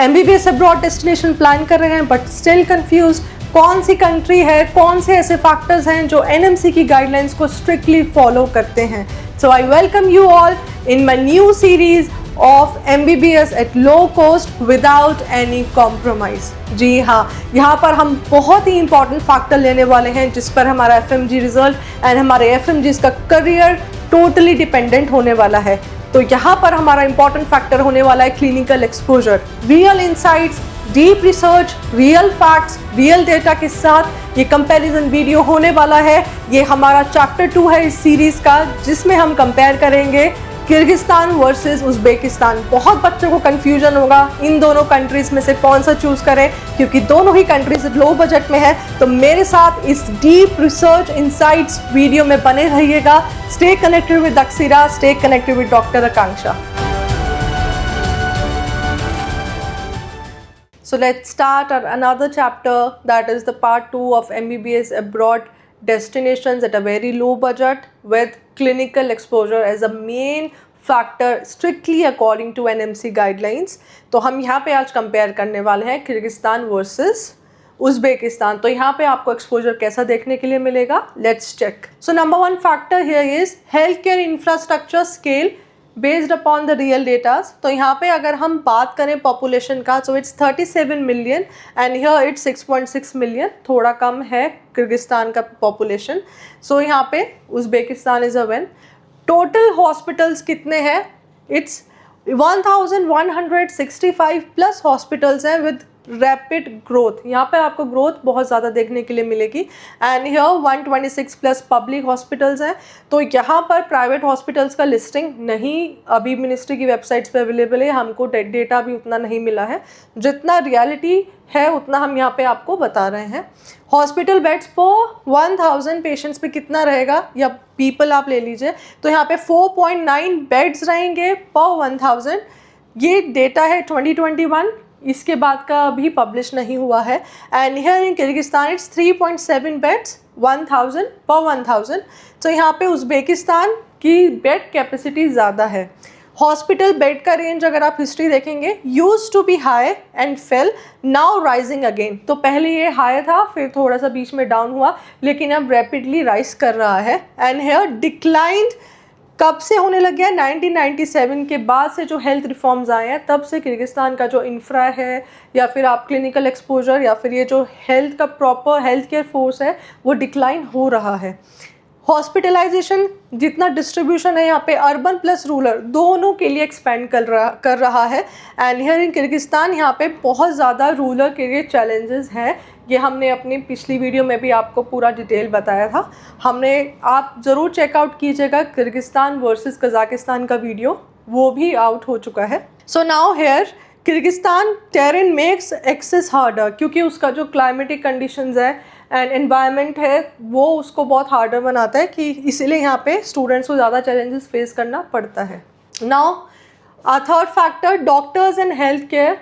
MBBS abroad destination plan कर रहे हैं बट स्टिल कंफ्यूज, कौन सी कंट्री है, कौन से ऐसे फैक्टर्स हैं जो NMC की गाइडलाइंस को स्ट्रिक्टली फॉलो करते हैं। So I welcome you all in my new series of MBBS at low cost without any compromise. जी हाँ, यहाँ पर हम बहुत ही इंपॉर्टेंट फैक्टर लेने वाले हैं जिस पर हमारा FMG रिजल्ट एंड हमारे FMGs का करियर टोटली डिपेंडेंट होने वाला है। तो यहाँ पर हमारा इंपॉर्टेंट फैक्टर होने वाला है clinical exposure, real insights, deep research, real facts, real data के साथ ये कंपैरिजन वीडियो होने वाला है। ये हमारा चैप्टर 2 है इस सीरीज का, जिसमें हम कंपेयर करेंगे किर्गिस्तान वर्सेस उज़्बेकिस्तान। बहुत बच्चों को कंफ्यूजन होगा इन दोनों कंट्रीज में से कौन सा चूज करें, क्योंकि दोनों ही कंट्रीज लो बजट में है। तो मेरे साथ इस डीप रिसर्च इनसाइट्स वीडियो में बने रहिएगा। Stay connected with Akshara, stay connected with doctor Akanksha. So let's start another chapter, that is the part 2 of MBBS abroad destinations at a very low budget with clinical exposure as a main factor strictly according to NMC guidelines। तो हम यहाँ पे आज compare करने वाले हैं Kyrgyzstan versus Uzbekistan. तो यहाँ पे आपको एक्सपोजर कैसा देखने के लिए मिलेगा, let's check. So number 1 factor here is health care infrastructure scale based upon the real datas. तो यहाँ पे अगर हम बात करें पॉपुलेशन का, so it's 37 million and here it's 6.6 million, थोड़ा कम है किर्गिस्तान का पॉपुलेशन। सो यहाँ पे Uzbekistan is a win. Total hospitals कितने हैं, इट्स 1165 प्लस हॉस्पिटल्स हैं विद रैपिड ग्रोथ। यहाँ पे आपको ग्रोथ बहुत ज़्यादा देखने के लिए मिलेगी and here 126 plus public hospitals हैं। तो यहाँ पर प्राइवेट हॉस्पिटल्स का लिस्टिंग नहीं अभी मिनिस्ट्री की वेबसाइट्स पे अवेलेबल है, हमको डेटा भी उतना नहीं मिला है, जितना रियलिटी है उतना हम यहाँ पे आपको बता रहे हैं। हॉस्पिटल बेड्स पर 1000 पेशेंट्स पे कितना रहेगा या पीपल आप ले लीजिए, तो यहाँ पे 4.9 बेड्स रहेंगे पर 1000। ये डेटा है 2021, इसके बाद का अभी पब्लिश नहीं हुआ है। And here in Kyrgyzstan it's 3.7 beds 1000 पर 1000। तो यहाँ पे उज़्बेकिस्तान की बेड कैपेसिटी ज़्यादा है। हॉस्पिटल बेड का रेंज अगर आप हिस्ट्री देखेंगे, use to be high and fell, now rising again. तो पहले ये हाई था, फिर थोड़ा सा बीच में डाउन हुआ, लेकिन अब रैपिडली राइज कर रहा है। एंड हियर डिक्लाइन कब से होने लग गया, 1997 के बाद से जो हेल्थ रिफॉर्म्स आए हैं तब से किर्गिस्तान का जो इंफ्रा है या फिर आप क्लिनिकल एक्सपोजर या फिर ये जो हेल्थ का प्रॉपर हेल्थ केयर फोर्स है वो डिक्लाइन हो रहा है। हॉस्पिटलाइजेशन जितना डिस्ट्रीब्यूशन है यहाँ पे अर्बन प्लस रूरल दोनों के लिए एक्सपेंड कर रहा है। एंड हियर इन किर्गिस्तान यहाँ पे बहुत ज़्यादा रूरल के लिए चैलेंजेस हैं। ये हमने अपनी पिछली वीडियो में भी आपको पूरा डिटेल बताया था, आप ज़रूर चेकआउट कीजिएगा किर्गिस्तान वर्सेस कज़ाकिस्तान का वीडियो, वो भी आउट हो चुका है। So now here Kyrgyzstan terrain makes access harder, क्योंकि उसका जो क्लाइमेटिक कंडीशंस है एंड एनवायरनमेंट है वो उसको बहुत हार्डर बनाता है, कि इसीलिए यहाँ पे स्टूडेंट्स को ज़्यादा चैलेंजेस फेस करना पड़ता है। Now third factor, doctors and health care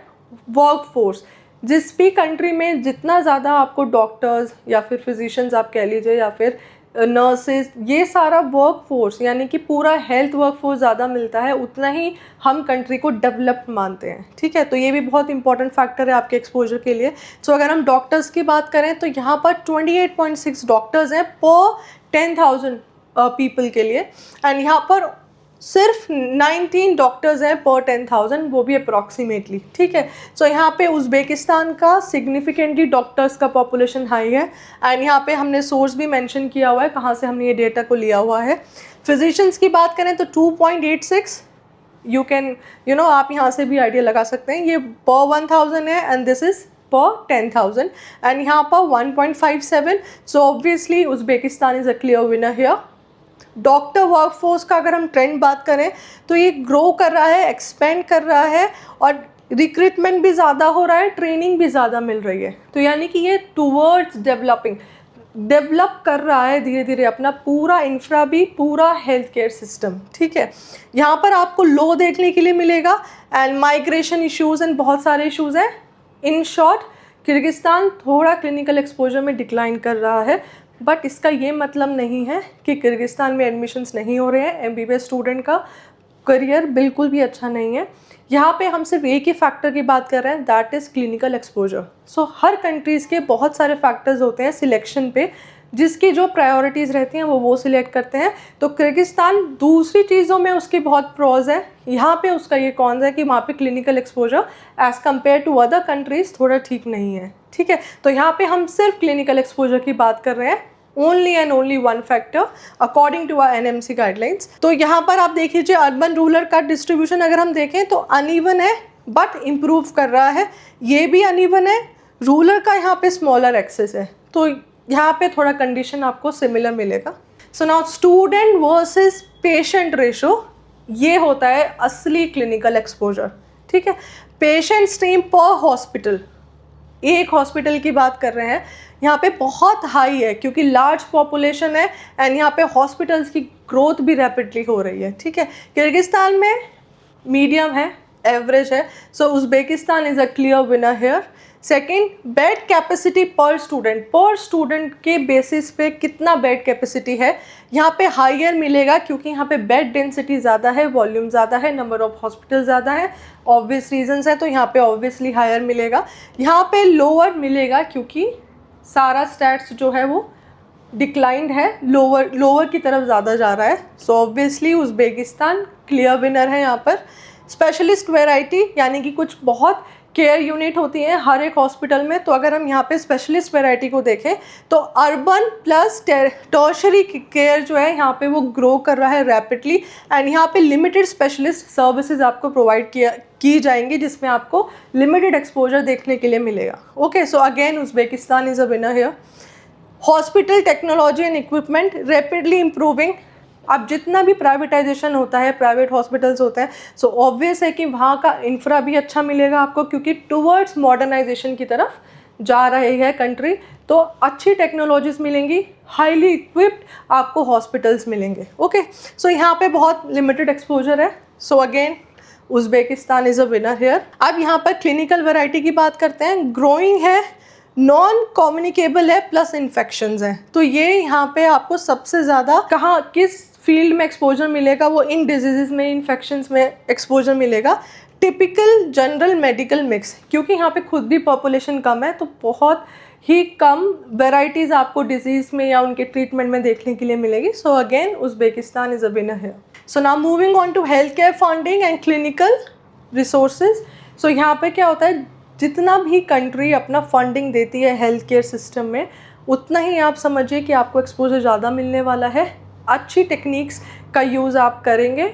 work force. जिस भी कंट्री में जितना ज़्यादा आपको डॉक्टर्स या फिर फिजिशियंस आप कह लीजिए या फिर नर्सेज, ये सारा वर्क फोर्स यानी कि पूरा हेल्थ वर्क फोर्स ज़्यादा मिलता है, उतना ही हम कंट्री को डेवलप्ड मानते हैं। ठीक है, तो ये भी बहुत इंपॉर्टेंट फैक्टर है आपके एक्सपोजर के लिए। सो अगर हम डॉक्टर्स की बात करें तो यहाँ पर 28.6 डॉक्टर्स हैं पर 10,000 पीपल के लिए, एंड यहाँ पर सिर्फ 19 डॉक्टर्स हैं पर 10,000, वो भी अप्रॉक्सीमेटली। ठीक है, सो यहाँ पे उज़्बेकिस्तान का सिग्निफिकेंटली डॉक्टर्स का पॉपुलेशन हाई है एंड यहाँ पे हमने सोर्स भी मेंशन किया हुआ है कहाँ से हमने ये डेटा को लिया हुआ है। फिजिशियंस की बात करें तो 2.86, यू कैन आप यहाँ से भी आइडिया लगा सकते हैं, ये पर 1000 है एंड दिस इज़ पर 10,000 एंड यहाँ पर 1.57। So obviously Uzbekistan is a clear winner here. Doctor workforce का अगर हम ट्रेंड बात करें तो ये ग्रो कर रहा है, एक्सपेंड कर रहा है और रिक्रूटमेंट भी ज़्यादा हो रहा है, ट्रेनिंग भी ज़्यादा मिल रही है। तो यानी कि ये टूवर्ड्स डेवलप कर रहा है धीरे धीरे अपना पूरा इंफ्रा भी, पूरा हेल्थ केयर सिस्टम। ठीक है, यहाँ पर आपको लो देखने के लिए मिलेगा एंड माइग्रेशन इश्यूज़ एंड बहुत सारे इश्यूज़ हैं। इन शॉर्ट किर्गिस्तान थोड़ा क्लिनिकल एक्सपोजर में डिक्लाइन कर रहा है, बट इसका ये मतलब नहीं है कि किर्गिस्तान में एडमिशन्स नहीं हो रहे हैं। MBBS स्टूडेंट का करियर बिल्कुल भी अच्छा नहीं है। यहाँ पे हम सिर्फ एक ही फैक्टर की बात कर रहे हैं, that is clinical exposure. So her countries के बहुत सारे फैक्टर्स होते हैं सिलेक्शन पे, जिसकी जो प्रायोरिटीज़ रहती हैं वो सिलेक्ट करते हैं। तो किर्गिस्तान दूसरी चीज़ों में उसकी बहुत प्रोज है, यहाँ पे उसका ये कॉन्स है कि वहाँ पे clinical exposure as compare to other countries थोड़ा ठीक नहीं है, ठीक है। तो यहाँ पे हम सिर्फ क्लिनिकल एक्सपोजर की बात कर रहे हैं, only and only one factor according to our NMC guidelines. तो यहाँ पर आप देख लीजिए अर्बन रूरल का डिस्ट्रीब्यूशन अगर हम देखें तो अनइवन है बट इम्प्रूव कर रहा है, ये भी अनइवन है। रूरल का यहाँ पे स्मॉलर एक्सेस है, तो यहाँ पे थोड़ा कंडीशन आपको सिमिलर मिलेगा। So now student versus patient ratio, ये होता है असली क्लिनिकल एक्सपोजर, ठीक है। पेशेंट स्ट्रीम पर हॉस्पिटल, एक हॉस्पिटल की बात कर रहे हैं, यहाँ पे बहुत हाई है क्योंकि लार्ज पॉपुलेशन है एंड यहाँ पे हॉस्पिटल्स की ग्रोथ भी रैपिडली हो रही है, ठीक है। किर्गिस्तान में मीडियम है, एवरेज है, so Uzbekistan is a clear winner here. Second, bed capacity पर स्टूडेंट के बेसिस पे कितना बेड कैपेसिटी है, यहाँ पे हायर मिलेगा क्योंकि यहाँ पे बेड डेंसिटी ज़्यादा है, वॉल्यूम ज़्यादा है, नंबर ऑफ हॉस्पिटल ज़्यादा है, ऑब्वियस रीजंस है, तो यहाँ पे ऑब्वियसली हायर मिलेगा। यहाँ पे लोअर मिलेगा क्योंकि सारा स्टैट्स जो है वो डिक्लाइंड है, लोअर की तरफ ज़्यादा जा रहा है, so obviously Uzbekistan clear winner है यहाँ पर। स्पेशलिस्ट वैरायटी यानी कि कुछ बहुत केयर यूनिट होती हैं हर एक हॉस्पिटल में, तो अगर हम यहाँ पे स्पेशलिस्ट वैरायटी को देखें तो अर्बन प्लस टर्शरी केयर जो है यहाँ पे वो ग्रो कर रहा है रैपिडली एंड यहाँ पे लिमिटेड स्पेशलिस्ट सर्विसेज आपको प्रोवाइड की जाएंगी जिसमें आपको लिमिटेड एक्सपोजर देखने के लिए मिलेगा। Okay, so again Uzbekistan is a winner here. Hospital technology and equipment rapidly improving. अब जितना भी प्राइवेटाइजेशन होता है, प्राइवेट हॉस्पिटल्स होते हैं, सो ऑब्वियस है कि वहाँ का इंफ्रा भी अच्छा मिलेगा आपको क्योंकि टुवर्ड्स मॉडर्नाइजेशन की तरफ जा रही है कंट्री, तो अच्छी टेक्नोलॉजीज मिलेंगी, हाईली इक्विप्ड आपको हॉस्पिटल्स मिलेंगे। ओके, सो यहाँ पे बहुत लिमिटेड एक्सपोजर है, so again Uzbekistan is a winner here. अब यहाँ पर क्लिनिकल वैरायटी की बात करते हैं, ग्रोइंग है, नॉन कम्युनिकेबल है, प्लस इन्फेक्शंस हैं। तो ये यहाँ पे आपको सबसे ज़्यादा कहाँ किस फील्ड में एक्सपोजर मिलेगा, वो इन डिजीज़ में, इन्फेक्शंस में एक्सपोजर मिलेगा। टिपिकल जनरल मेडिकल मिक्स, क्योंकि यहाँ पे खुद भी पॉपुलेशन कम है तो बहुत ही कम वेराइटीज़ आपको डिजीज़ में या उनके ट्रीटमेंट में देखने के लिए मिलेगी। So again Uzbekistan is a winner है। So now moving on to health care funding and clinical resources. So यहाँ पे क्या होता है, जितना भी कंट्री अपना फंडिंग देती है हेल्थ केयर सिस्टम में, उतना ही आप समझिए कि आपको एक्सपोजर ज़्यादा मिलने वाला है। अच्छी टेक्निक्स का यूज़ आप करेंगे,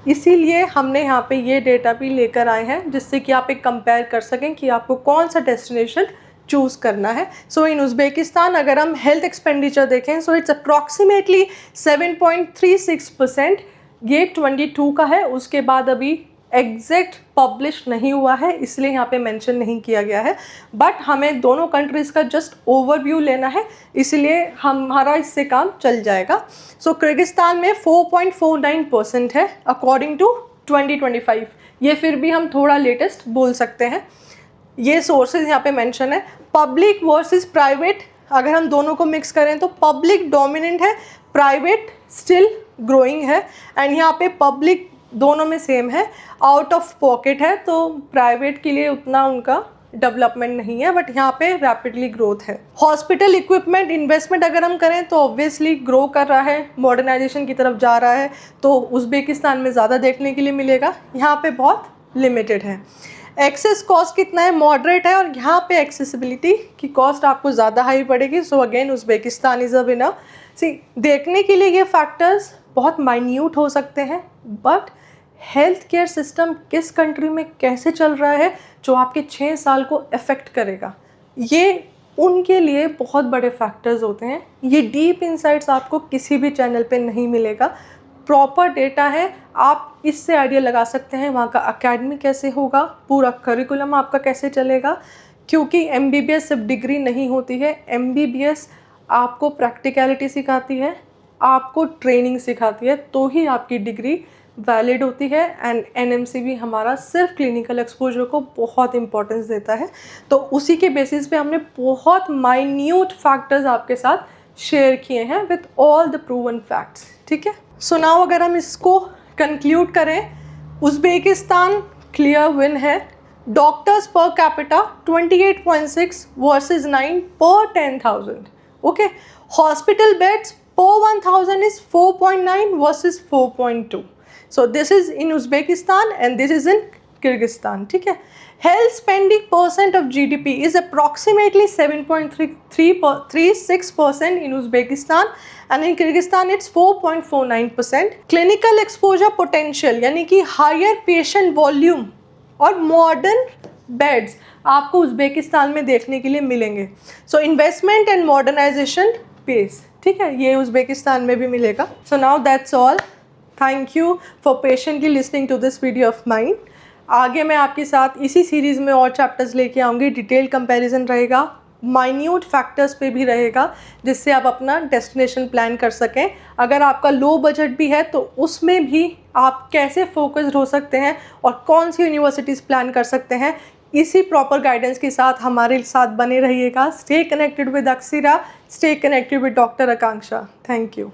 इसीलिए हमने यहाँ पे ये डेटा भी लेकर आए हैं जिससे कि आप एक कंपेयर कर सकें कि आपको कौन सा डेस्टिनेशन चूज़ करना है। सो इन उज़्बेकिस्तान अगर हम हेल्थ एक्सपेंडिचर देखें, सो इट्स अप्रॉक्सीमेटली 7.36%, ये 22 का है, उसके बाद अभी एग्जैक्ट पब्लिश नहीं हुआ है इसलिए यहाँ पे मेंशन नहीं किया गया है, बट हमें दोनों कंट्रीज़ का जस्ट ओवरव्यू लेना है, इसलिए हमारा इससे काम चल जाएगा। सो किर्गिस्तान में 4.49% है अकॉर्डिंग टू 2025, ये फिर भी हम थोड़ा लेटेस्ट बोल सकते हैं। ये सोर्सेज यहाँ पे मेंशन है। पब्लिक वर्सेस प्राइवेट, अगर हम दोनों को मिक्स करें तो पब्लिक डोमिनेंट है, प्राइवेट स्टिल ग्रोइंग है, एंड यहाँ पे पब्लिक दोनों में सेम है, आउट ऑफ पॉकेट है, तो प्राइवेट के लिए उतना उनका डेवलपमेंट नहीं है, बट यहाँ पे रैपिडली ग्रोथ है। हॉस्पिटल इक्विपमेंट इन्वेस्टमेंट अगर हम करें तो ऑब्वियसली ग्रो कर रहा है, मॉडर्नाइजेशन की तरफ जा रहा है, तो उज़्बेकिस्तान में ज़्यादा देखने के लिए मिलेगा, यहाँ पे बहुत लिमिटेड है। एक्सेस कॉस्ट कितना है, मॉडरेट है, और यहाँ पे एक्सेसिबिलिटी की कॉस्ट आपको ज़्यादा हाई पड़ेगी। So again Uzbekistan is a winner. See, देखने के लिए ये फैक्टर्स बहुत माइन्यूट हो सकते हैं, बट हेल्थ केयर सिस्टम किस कंट्री में कैसे चल रहा है जो आपके 6 साल को अफेक्ट करेगा, ये उनके लिए बहुत बड़े फैक्टर्स होते हैं। ये डीप इंसाइट्स आपको किसी भी चैनल पे नहीं मिलेगा, प्रॉपर डेटा है, आप इससे आइडिया लगा सकते हैं वहाँ का एकेडमी कैसे होगा, पूरा करिकुलम आपका कैसे चलेगा, क्योंकि MBBS सिर्फ डिग्री नहीं होती है, MBBS आपको प्रैक्टिकलिटी सिखाती है, आपको ट्रेनिंग सिखाती है, तो ही आपकी डिग्री वैलिड होती है। एंड NMC भी हमारा सिर्फ क्लिनिकल एक्सपोजर को बहुत इंपॉर्टेंस देता है, तो उसी के बेसिस पे हमने बहुत माइन्यूट फैक्टर्स आपके साथ शेयर किए हैं with all the proven facts, ठीक है। सो नाउ अगर हम इसको कंक्लूड करें, उज़्बेकिस्तान क्लियर विन है। डॉक्टर्स पर कैपिटा 28.6 वर्सेस 9 पर 10,000. Okay, hospital beds per 1,000 is 4.9 versus 4.2. So this is in Uzbekistan and this is in Kyrgyzstan. ठीक है, health spending percent of GDP is approximately 7.36% in Uzbekistan and in Kyrgyzstan it's 4.49%. Clinical exposure potential यानी कि higher patient volume और modern beds आपको Uzbekistan में देखने के लिए मिलेंगे। So investment and modernisation pace, ठीक है, ये उज़्बेकिस्तान में भी मिलेगा। So now that's all, thank you for patiently listening to this video of mine. आगे मैं आपके साथ इसी सीरीज़ में और चैप्टर्स लेके आऊँगी, डिटेल कंपैरिजन रहेगा, माइन्यूट फैक्टर्स पे भी रहेगा, जिससे आप अपना डेस्टिनेशन प्लान कर सकें। अगर आपका लो बजट भी है तो उसमें भी आप कैसे फोकस्ड हो सकते हैं और कौन सी यूनिवर्सिटीज़ प्लान कर सकते हैं, इसी प्रॉपर गाइडेंस के साथ हमारे साथ बने रहिएगा। Stay connected with Akshara, stay connected with doctor Akanksha. Thank you.